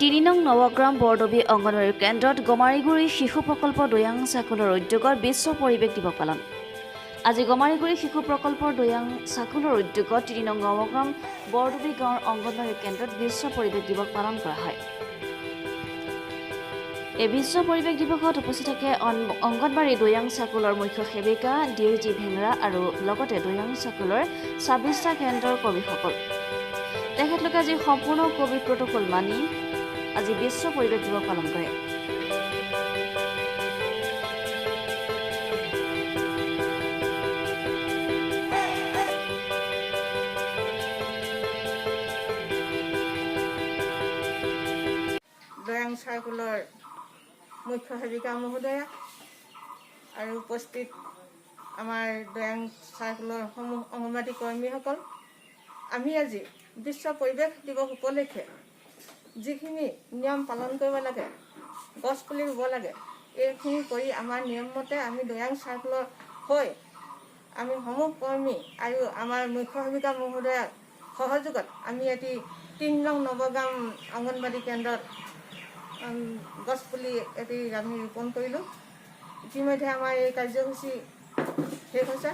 তিনি নং নৱগ্ৰাম বৰদবী অংগনবাড়ী কেন্দ্ৰত গমাৰিগুৰি শিশু প্ৰকল্প দৈয়াং চাকুলৰ উদ্যোগত বিশ্ব পৰিৱেশ দিৱস পালন। আজি গমাৰিগুৰি শিশু প্ৰকল্পৰ দৈয়াং চাকুলৰ উদ্যোগত তিনি নং নৱগ্ৰাম বৰদবী গাঁৱৰ অংগনবাড়ী কেন্দ্ৰত বিশ্ব পৰিৱেশ দিৱস পালন কৰা হয়। এই বিশ্ব পৰিৱেশ দিৱসত উপস্থিত থাকে অংগনবাড়ী দৈয়াং চাকুলৰ মুখ্য সেৱিকা ডিজি ভেংৰা আৰু লগতে দৈয়াং চাকুলৰ ২৬টা কেন্দ্ৰৰ কৰ্মীসকল। তেখেতলোকে আজি সম্পূৰ্ণ কোভিড প্ৰটকল মানি আজি বিশ্ব পৰিৱেশ দিৱস পালন কৰে। দৈয়াং চাৰ্কুলৰ মুখ্য সেৱিকা মহোদয়া আৰু উপস্থিত আমাৰ দৈয়াং চাৰ্কুলৰ সমূহ অংগনবাড়ী কৰ্মীসকল, আমি আজি বিশ্ব পৰিৱেশ দিৱস উপলক্ষে যিখিনি নিয়ম পালন কৰিব লাগে, গছপুলি ৰুব লাগে, এইখিনি কৰি আমাৰ নিয়মমতে আমি দৈয়াং চাৰ্কুলৰ হৈ আমি সমূহ কৰ্মী আৰু আমাৰ মুখ্য সেৱিকা মহোদয়াৰ সহযোগত আমি এটি ৩ নং নৱগ্ৰাম অংগনবাড়ী কেন্দ্ৰত গছপুলি এটি আমি ৰোপণ কৰিলোঁ। ইতিমধ্যে আমাৰ এই কাৰ্যসূচী শেষ হৈছে।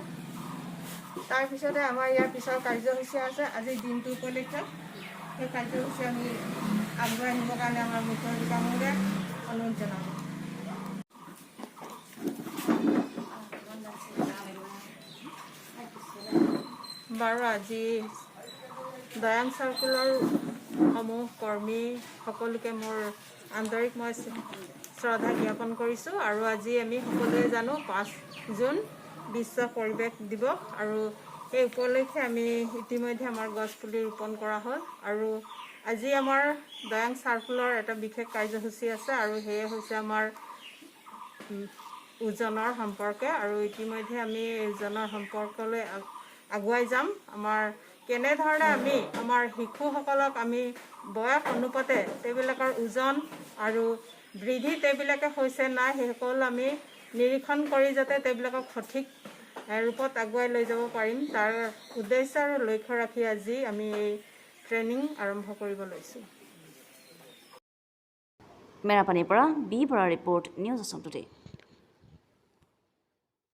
তাৰপিছতে আমাৰ ইয়াৰ পিছৰ কাৰ্যসূচী আছে। আজিৰ দিনটো উপলক্ষে সেই কাৰ্যসূচী আমি আগুৱাই নিবৰ কাৰণে আমাৰ মুখ্য সেৱিকা মহোদয়াক অনুৰোধ জনাওঁ। বাৰু আজি দৈয়াং চাৰ্কুলৰ সমূহ কৰ্মী সকলোকে মোৰ আন্তৰিক মই শ্ৰদ্ধা জ্ঞাপন কৰিছোঁ। আৰু আজি আমি সকলোৱে জানো ৫ জুন বিশ্ব পৰিৱেশ দিৱস, আৰু সেই উপলক্ষে আমি ইতিমধ্যে আমাৰ গছপুলি ৰোপণ কৰা হ'ল। আৰু আজি আমাৰ দৈয়াং চাৰ্কুলৰ এটা বিশেষ কাৰ্যসূচী আছে, আৰু সেয়ে হৈছে আমাৰ ওজনৰ সম্পৰ্কে। আৰু ইতিমধ্যে আমি ওজনৰ সম্পৰ্কলৈ আগুৱাই যাম। আমাৰ কেনেধৰণে আমি আমাৰ শিশুসকলক আমি বয়স অনুপাতে তেওঁবিলাকৰ ওজন আৰু বৃদ্ধি তেওঁবিলাকে হৈছে নাই, সেই সকলো আমি নিৰীক্ষণ কৰি যাতে তেওঁবিলাকক সঠিক ৰূপত আগুৱাই লৈ যাব পাৰিম, তাৰ উদ্দেশ্য আৰু লক্ষ্য ৰাখি আজি আমি এই ট্ৰেইনিং আৰম্ভ কৰিব লৈছোঁ। মেৰাপানীৰ পৰা B Bora report, news Assam today.